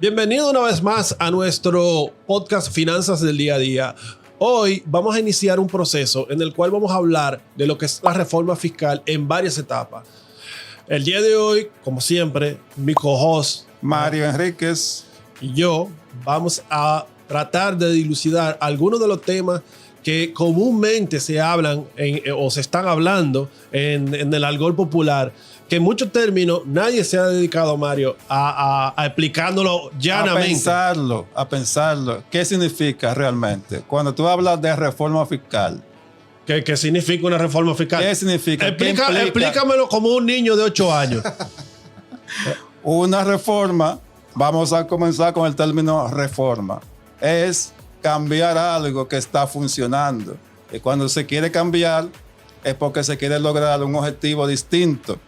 Bienvenido una vez más a nuestro podcast Finanzas del Día a Día. Hoy vamos a iniciar un proceso en el cual vamos a hablar de lo que es la reforma fiscal en varias etapas. El día de hoy, como siempre, mi co-host Mario Enríquez y yo vamos a tratar de dilucidar algunos de los temas que comúnmente se hablan o se están hablando en el argot popular, que en muchos términos nadie se ha dedicado, Mario, a explicándolo llanamente. A pensarlo. ¿Qué significa realmente? Cuando tú hablas de reforma fiscal. ¿Qué significa una reforma fiscal? ¿Qué significa? Explícamelo como un niño de 8 años. Una reforma, vamos a comenzar con el término reforma, es cambiar algo que está funcionando. Y cuando se quiere cambiar es porque se quiere lograr un objetivo distinto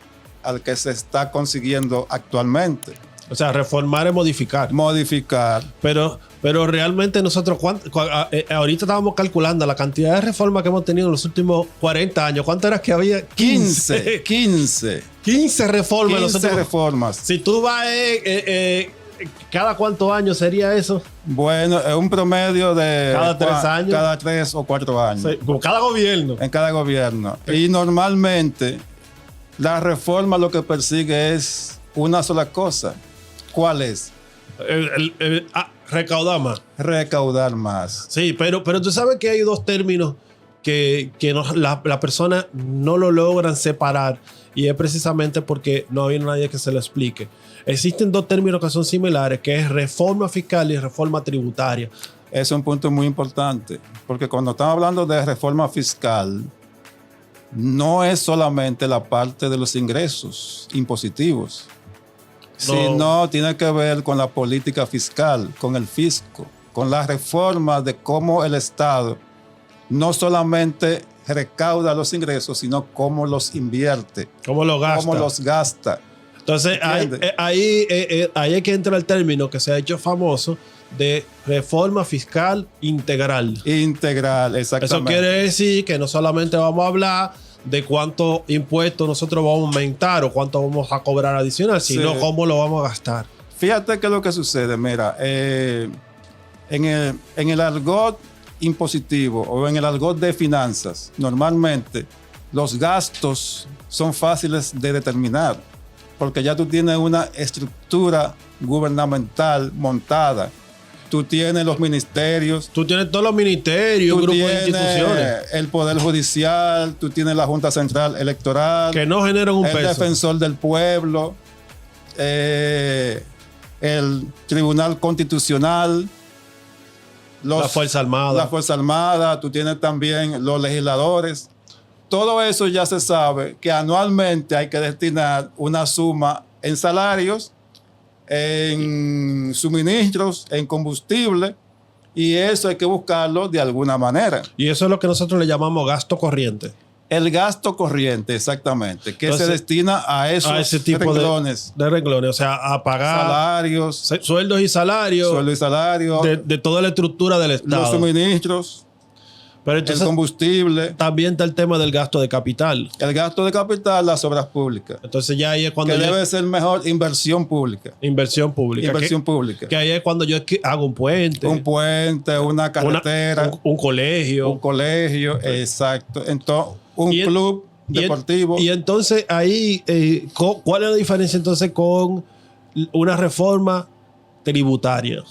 al que se está consiguiendo actualmente. O sea, reformar es modificar. Modificar. Pero realmente nosotros, ahorita estábamos calculando la cantidad de reformas que hemos tenido en los últimos 40 años. ¿Cuánto era que había? 15 reformas. 15 reformas. Si tú vas, ¿cada cuántos años sería eso? Bueno, es un promedio de... Cada 3 años. Cada 3 o 4 años. Sí, como cada gobierno. En cada gobierno. Y normalmente la reforma lo que persigue es una sola cosa. ¿Cuál es? Recaudar más. Recaudar más. Sí, pero tú sabes que hay dos términos que la persona no lo logran separar, y es precisamente porque no hay nadie que se lo explique. Existen dos términos que son similares, que es reforma fiscal y reforma tributaria. Es un punto muy importante, porque cuando estamos hablando de reforma fiscal, no es solamente la parte de los ingresos impositivos, sino tiene que ver con la política fiscal, con el fisco, con la reforma de cómo el Estado no solamente recauda los ingresos, sino cómo los invierte, cómo los gasta. Entonces, ahí es que entra el término que se ha hecho famoso de reforma fiscal integral. Integral, exactamente. Eso quiere decir que no solamente vamos a hablar de cuántos impuestos nosotros vamos a aumentar o cuánto vamos a cobrar adicional, sino cómo lo vamos a gastar. Fíjate que lo que sucede, mira, en el argot impositivo o en el argot de finanzas, normalmente los gastos son fáciles de determinar, porque ya tú tienes una estructura gubernamental montada. Tú tienes los ministerios. Tú tienes todos los ministerios, grupos de instituciones. El Poder Judicial, tú tienes la Junta Central Electoral. Que no generan un peso. El Defensor del Pueblo, el Tribunal Constitucional. La Fuerza Armada. La Fuerza Armada, tú tienes también los legisladores. Todo eso ya se sabe que anualmente hay que destinar una suma en salarios, en suministros, en combustible, y eso hay que buscarlo de alguna manera. Y eso es lo que nosotros le llamamos gasto corriente. El gasto corriente, exactamente, que entonces, se destina a ese tipo renglones. De renglones, o sea, a pagar salarios, sueldos y salarios. De toda la estructura del Estado. Los suministros. Pero entonces, el combustible. También está el tema del gasto de capital. El gasto de capital, las obras públicas. Entonces ya ahí es cuando... Que debe ser mejor inversión pública. Inversión pública. Pública. Que ahí es cuando yo hago un puente. Un puente, una carretera. Un colegio. Un colegio, exacto. Entonces, club deportivo. Y entonces ahí, ¿cuál es la diferencia entonces con una reforma tributaria?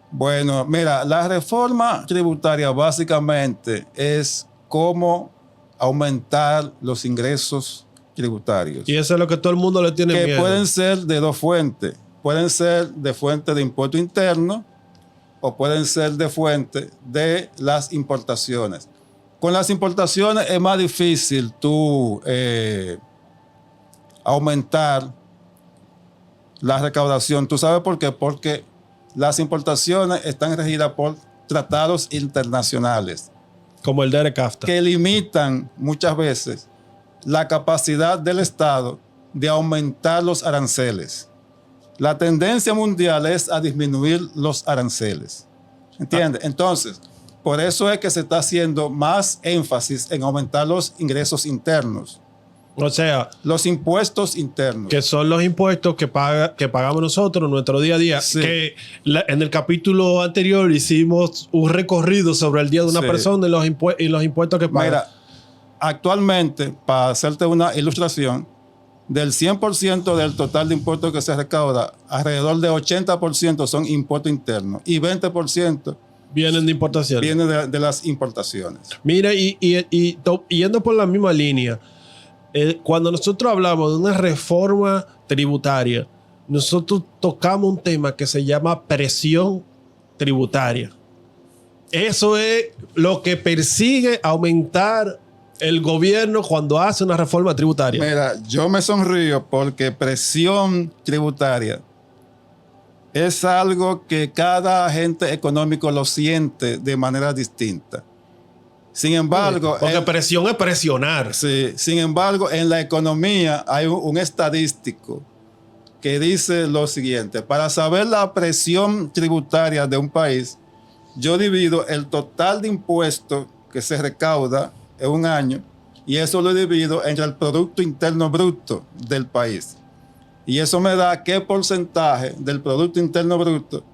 Bueno, mira, la reforma tributaria básicamente es cómo aumentar los ingresos tributarios. Y eso es lo que todo el mundo le tiene miedo. Que pueden ser de dos fuentes. Pueden ser de fuente de impuesto interno o pueden ser de fuente de las importaciones. Con las importaciones es más difícil tú aumentar la recaudación. ¿Tú sabes por qué? Porque las importaciones están regidas por tratados internacionales. Como el DERECAFTA. Que limitan muchas veces la capacidad del Estado de aumentar los aranceles. La tendencia mundial es a disminuir los aranceles. ¿Entiendes? Entonces, por eso es que se está haciendo más énfasis en aumentar los ingresos internos. O sea, los impuestos internos. que son los impuestos que pagamos nosotros en nuestro día a día. Sí. Que en el capítulo anterior hicimos un recorrido sobre el día de una Sí. persona y los impuestos que paga. Mira, actualmente, para hacerte una ilustración, del 100% del total de impuestos que se recauda, alrededor de 80% son impuestos internos y 20% Vienen de importación. viene de las importaciones. Mira, yendo por la misma línea, cuando nosotros hablamos de una reforma tributaria, nosotros tocamos un tema que se llama presión tributaria. Eso es lo que persigue aumentar el gobierno cuando hace una reforma tributaria. Mira, yo me sonrío porque presión tributaria es algo que cada agente económico lo siente de manera distinta. Sin embargo, Porque presión es presionar. sí, sin embargo, en la economía hay un estadístico que dice lo siguiente: para saber la presión tributaria de un país, yo divido el total de impuestos que se recauda en un año y eso lo divido entre el Producto Interno Bruto del país. Y eso me da qué porcentaje del Producto Interno Bruto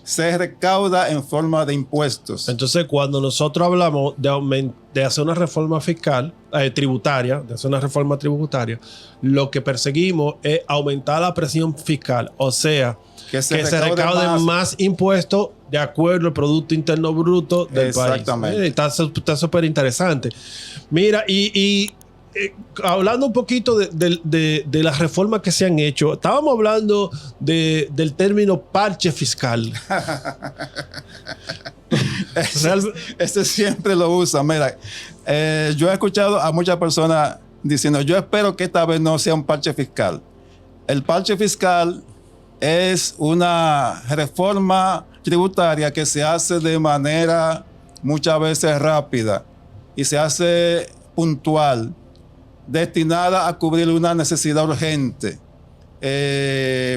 se recauda en forma de impuestos. Entonces, cuando nosotros hablamos de hacer una reforma fiscal, tributaria, lo que perseguimos es aumentar la presión fiscal. O sea, que se recauden más impuestos de acuerdo al Producto Interno Bruto del Exactamente. país. Está súper interesante. Mira, hablando un poquito de las reformas que se han hecho, estábamos hablando del término parche fiscal. Ese siempre lo usa. Mira, yo he escuchado a muchas personas diciendo: yo espero que esta vez no sea un parche fiscal. El parche fiscal es una reforma tributaria que se hace de manera muchas veces rápida y se hace puntual, destinada a cubrir una necesidad urgente.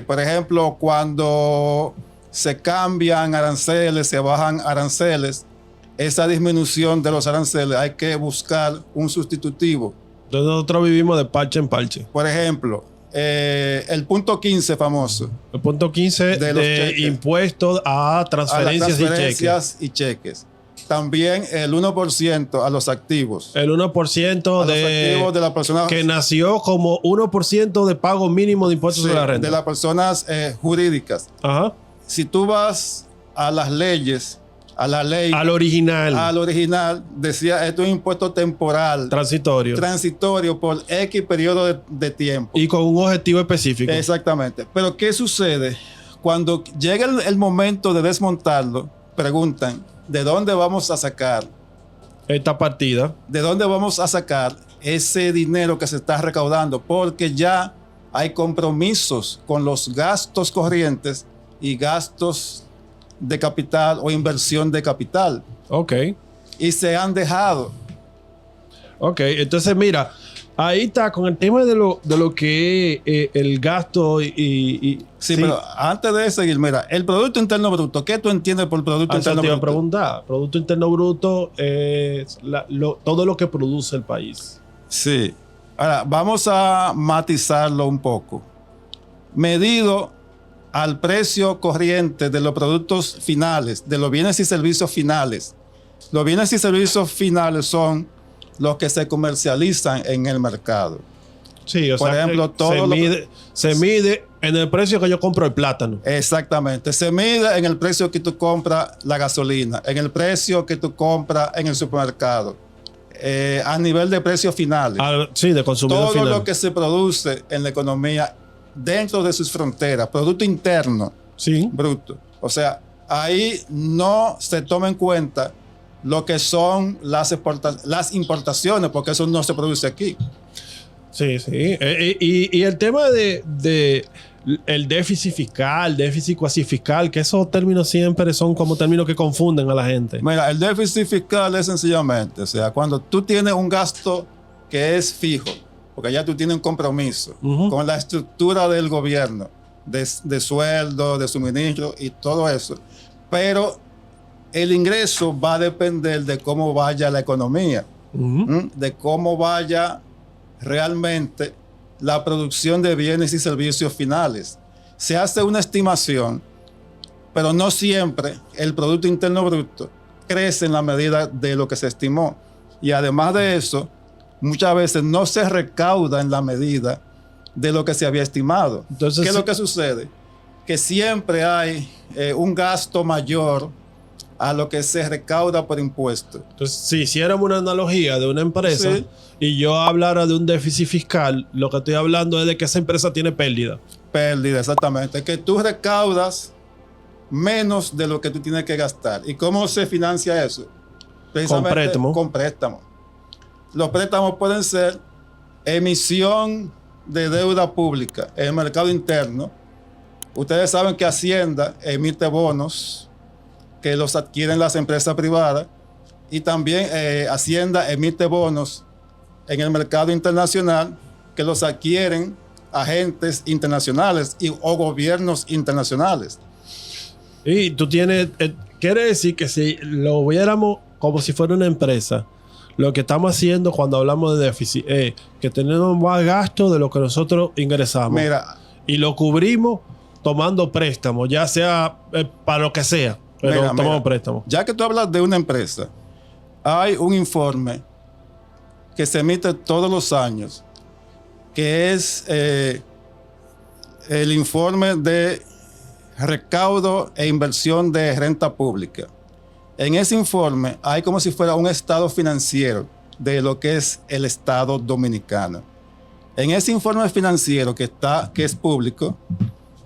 Por ejemplo, cuando se cambian aranceles, se bajan aranceles, esa disminución de los aranceles hay que buscar un sustitutivo. Entonces nosotros vivimos de parche en parche. Por ejemplo, el punto 15 famoso. El punto 15 de impuestos a transferencias y cheques. También el 1% a los activos. El 1% a los activos de las personas que nació como 1% de pago mínimo de impuestos sobre la renta. De las personas jurídicas. Ajá. Si tú vas a las leyes, a la ley. Al original decía: esto es un impuesto temporal. Transitorio por X periodo de tiempo. Y con un objetivo específico. Exactamente. Pero ¿qué sucede? Cuando llega el momento de desmontarlo, preguntan: ¿de dónde vamos a sacar esta partida? ¿De dónde vamos a sacar ese dinero que se está recaudando? Porque ya hay compromisos con los gastos corrientes y gastos de capital o inversión de capital. Ok. Y se han dejado. Ok, entonces mira, ahí está con el tema de lo que es el gasto Sí, pero antes de seguir, mira, el Producto Interno Bruto, ¿qué tú entiendes por Producto Interno Bruto? Te iba a preguntar. Producto Interno Bruto es todo lo que produce el país. Sí. Ahora, vamos a matizarlo un poco. Medido al precio corriente de los productos finales, de los bienes y servicios finales. Los bienes y servicios finales son los que se comercializan en el mercado. Sí, o por sea, ejemplo, se mide en el precio que yo compro el plátano. Exactamente. Se mide en el precio que tú compras la gasolina, en el precio que tú compras en el supermercado, a nivel de precios finales. Sí, de consumidor final. Todo lo que se produce en la economía dentro de sus fronteras, Producto Interno Bruto. O sea, ahí no se toma en cuenta lo que son las importaciones, porque eso no se produce aquí. Sí. Y el tema de el déficit fiscal, déficit cuasi fiscal, que esos términos siempre son como términos que confunden a la gente. Mira, el déficit fiscal es sencillamente, o sea, cuando tú tienes un gasto que es fijo, porque ya tú tienes un compromiso con la estructura del gobierno, de sueldo, de suministro y todo eso. Pero el ingreso va a depender de cómo vaya la economía, de cómo vaya realmente la producción de bienes y servicios finales. Se hace una estimación, pero no siempre el Producto Interno Bruto crece en la medida de lo que se estimó. Y además de eso, muchas veces no se recauda en la medida de lo que se había estimado. Entonces, ¿qué es lo que sucede? Que siempre hay un gasto mayor a lo que se recauda por impuestos. Entonces, si hiciéramos una analogía de una empresa, Sí. y yo hablara de un déficit fiscal, lo que estoy hablando es de que esa empresa tiene pérdida. Pérdida, exactamente. Que tú recaudas menos de lo que tú tienes que gastar. ¿Y cómo se financia eso? Precisamente préstamo. con préstamo. Los préstamos pueden ser emisión de deuda pública en el mercado interno. Ustedes saben que Hacienda emite bonos que los adquieren las empresas privadas, y también Hacienda emite bonos en el mercado internacional que los adquieren agentes internacionales o gobiernos internacionales. Y tú tienes, quiere decir que si lo viéramos como si fuera una empresa, lo que estamos haciendo cuando hablamos de déficit es que tenemos más gasto de lo que nosotros ingresamos. Mira, Y lo cubrimos tomando préstamos, ya sea para lo que sea, pero tomamos préstamos. ya que tú hablas de una empresa, hay un informe que se emite todos los años, que es el informe de recaudo e inversión de renta pública. En ese informe hay como si fuera un estado financiero de lo que es el Estado dominicano. En ese informe financiero que es público,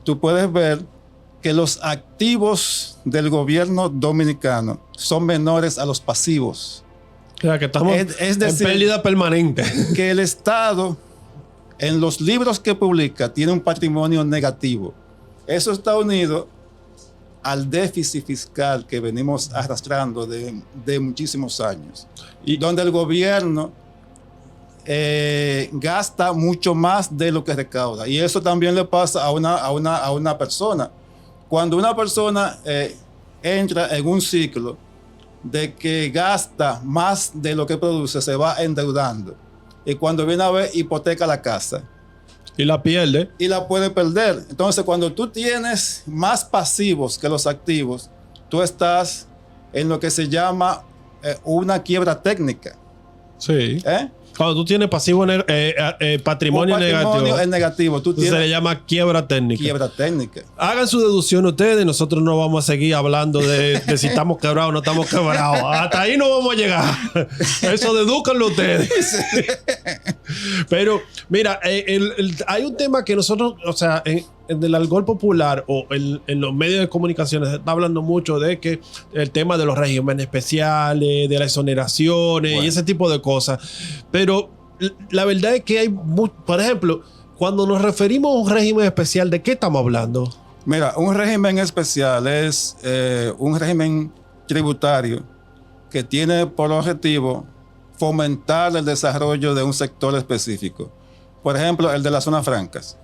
tú puedes ver que los activos del gobierno dominicano son menores a los pasivos. O sea, que estamos Es decir, en pérdida permanente. que el Estado, en los libros que publica, tiene un patrimonio negativo. Eso está unido al déficit fiscal que venimos arrastrando de muchísimos años, y donde el gobierno gasta mucho más de lo que recauda. Y eso también le pasa a una persona. Cuando una persona entra en un ciclo de que gasta más de lo que produce, se va endeudando. Y cuando viene a ver, hipoteca la casa. Y la pierde. Y la puede perder. Entonces, cuando tú tienes más pasivos que los activos, tú estás en lo que se llama una quiebra técnica. Sí. Cuando tú tienes patrimonio negativo, es negativo. Tú se le llama quiebra técnica. Quiebra técnica. Hagan su deducción ustedes. Nosotros no vamos a seguir hablando de si estamos quebrados o no estamos quebrados. Hasta ahí no vamos a llegar. Eso dedúcanlo ustedes. Pero, mira, hay un tema que nosotros, o sea, en el algor popular o en los medios de comunicaciones se está hablando mucho de que el tema de los regímenes especiales, de las exoneraciones y ese tipo de cosas. Pero la verdad es que hay, por ejemplo, cuando nos referimos a un régimen especial, ¿de qué estamos hablando? Mira, un régimen especial es un régimen tributario que tiene por objetivo fomentar el desarrollo de un sector específico. Por ejemplo, el de las zonas francas.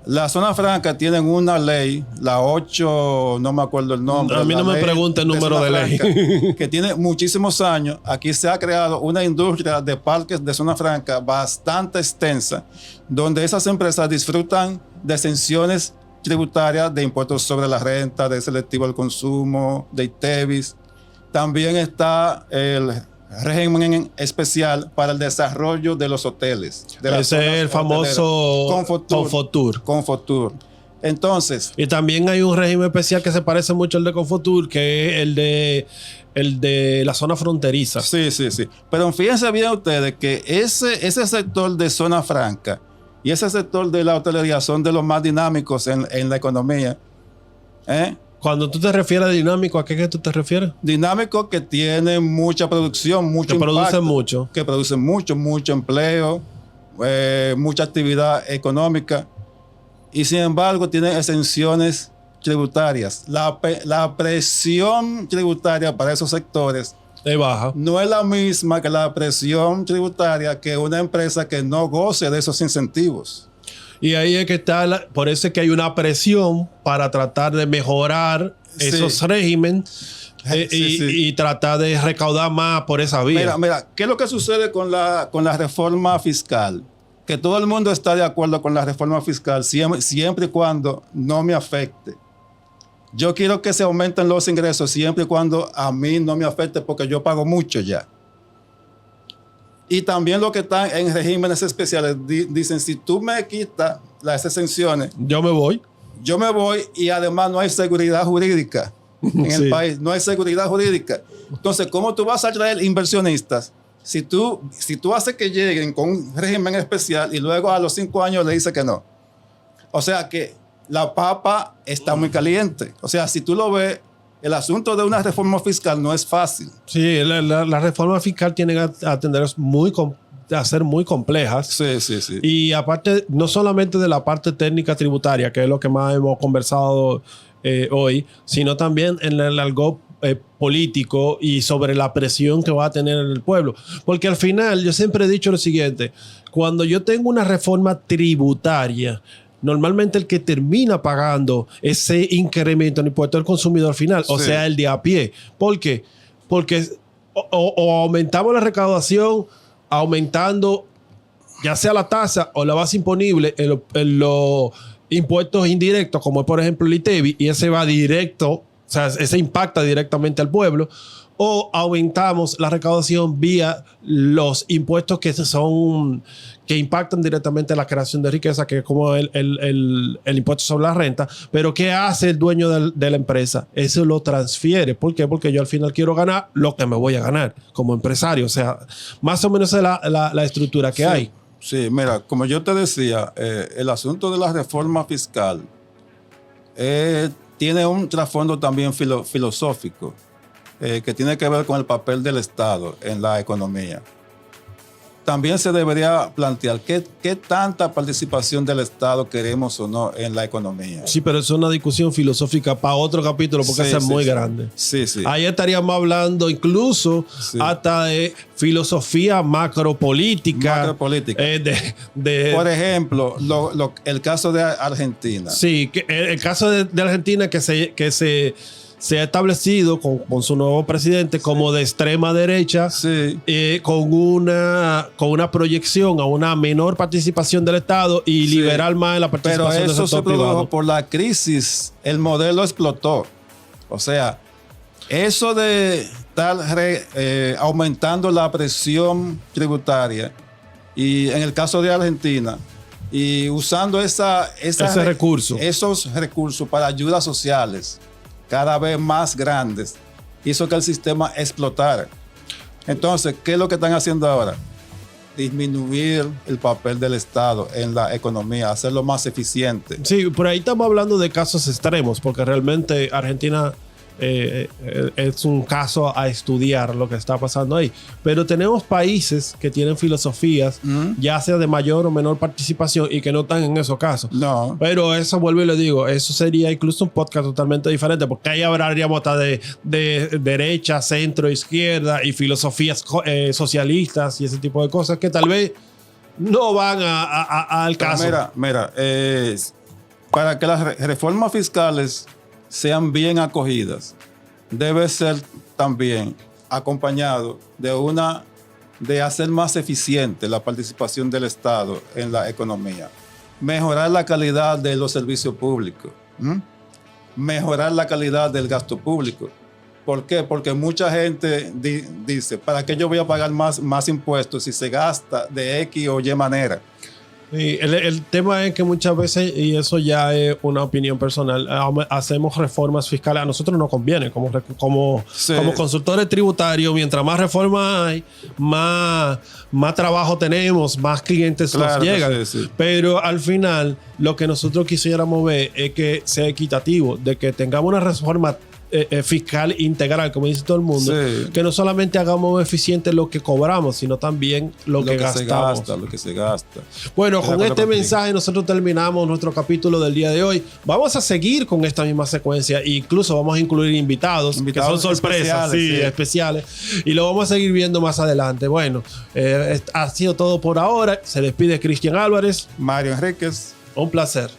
Las zonas francas tienen una ley, la 8, no me acuerdo el nombre. A mí no me pregunte el número de ley. Que tiene muchísimos años. Aquí se ha creado una industria de parques de zona franca bastante extensa, donde esas empresas disfrutan de exenciones tributarias de impuestos sobre la renta, de selectivo al consumo, de ITEVIS. También está el régimen especial para el desarrollo de los hoteles. Ese es el famoso Confotur. Entonces. Y también hay un régimen especial que se parece mucho al de Confotur, que es el de la zona fronteriza. Sí. Pero fíjense bien ustedes que ese sector de zona franca y ese sector de la hotelería son de los más dinámicos en la economía. Cuando tú te refieres a dinámico, ¿a qué que tú te refieres? Dinámico que tiene mucha producción, mucho impacto. Que producen mucho empleo, mucha actividad económica. Y sin embargo tienen exenciones tributarias. La presión tributaria para esos sectores es baja. No es la misma que la presión tributaria que una empresa que no goce de esos incentivos. Y ahí es que está, por eso es que hay una presión para tratar de mejorar esos regímenes y tratar de recaudar más por esa vía. Mira, ¿qué es lo que sucede con la reforma fiscal? Que todo el mundo está de acuerdo con la reforma fiscal siempre y cuando no me afecte. Yo quiero que se aumenten los ingresos siempre y cuando a mí no me afecte porque yo pago mucho ya. Y también los que están en regímenes especiales dicen, si tú me quitas las exenciones, yo me voy y además no hay seguridad jurídica en el país, no hay seguridad jurídica. Entonces, ¿cómo tú vas a traer inversionistas? Si tú haces que lleguen con un régimen especial y luego a los 5 años le dices que no. O sea que la papa está muy caliente. O sea, si tú lo ves, el asunto de una reforma fiscal no es fácil. Sí, la reforma fiscal tiene que atender a ser muy complejas. Sí. Y aparte, no solamente de la parte técnica tributaria, que es lo que más hemos conversado hoy, sino también en el algo político y sobre la presión que va a tener en el pueblo. Porque al final, yo siempre he dicho lo siguiente, cuando yo tengo una reforma tributaria, normalmente el que termina pagando ese incremento en el impuesto del consumidor final, o sea, el de a pie. ¿Por qué? Porque o aumentamos la recaudación aumentando ya sea la tasa o la base imponible en los impuestos indirectos, como por ejemplo el ITEVI, y ese va directo, o sea, ese impacta directamente al pueblo, o aumentamos la recaudación vía los impuestos que impactan directamente la creación de riqueza, que es como el impuesto sobre la renta. Pero ¿qué hace el dueño de la empresa? Eso lo transfiere. ¿Por qué? Porque yo al final quiero ganar lo que me voy a ganar como empresario. O sea, más o menos es la estructura que hay. Sí, mira, como yo te decía, el asunto de la reforma fiscal tiene un trasfondo también filosófico. Que tiene que ver con el papel del Estado en la economía. También se debería plantear qué tanta participación del Estado queremos o no en la economía. Sí, pero es una discusión filosófica para otro capítulo porque esa es muy grande. Sí. Ahí estaríamos hablando incluso hasta de filosofía macropolítica. Por ejemplo, el caso de Argentina. Sí, el caso de Argentina que se ha establecido con su nuevo presidente como de extrema derecha, con una proyección a una menor participación del Estado y liberal más en la participación del sector privado. Pero eso se produjo por la crisis. El modelo explotó. O sea, eso de estar aumentando la presión tributaria y en el caso de Argentina y usando esos recursos para ayudas sociales cada vez más grandes, hizo que el sistema explotara. Entonces, ¿qué es lo que están haciendo ahora? Disminuir el papel del Estado en la economía, hacerlo más eficiente. Sí, por ahí estamos hablando de casos extremos, porque realmente Argentina es un caso a estudiar lo que está pasando ahí. Pero tenemos países que tienen filosofías, ya sea de mayor o menor participación, y que no están en esos casos. No. Pero eso, vuelvo y le digo, eso sería incluso un podcast totalmente diferente, porque ahí hablaríamos hasta de derecha, centro, izquierda y filosofías socialistas y ese tipo de cosas que tal vez no van al caso. Mira, para que las reformas fiscales sean bien acogidas, debe ser también acompañado de hacer más eficiente la participación del Estado en la economía, mejorar la calidad de los servicios públicos, mejorar la calidad del gasto público. ¿Por qué? Porque mucha gente dice, ¿para qué yo voy a pagar más impuestos si se gasta de X o Y manera? Sí, el tema es que muchas veces, y eso ya es una opinión personal, hacemos reformas fiscales. A nosotros nos conviene como consultores tributarios. Mientras más reformas hay, más trabajo tenemos, más clientes nos llegan. Pero al final, lo que nosotros quisiéramos ver es que sea equitativo, de que tengamos una reforma fiscal integral, como dice todo el mundo, que no solamente hagamos eficiente lo que cobramos, sino también lo que gastamos. Lo que se gasta. Bueno, con este mensaje nosotros terminamos nuestro capítulo del día de hoy. Vamos a seguir con esta misma secuencia e incluso vamos a incluir invitados que son sorpresas especiales, y lo vamos a seguir viendo más adelante. Bueno, ha sido todo por ahora. Se despide Cristian Álvarez, Mario Enríquez. Un placer.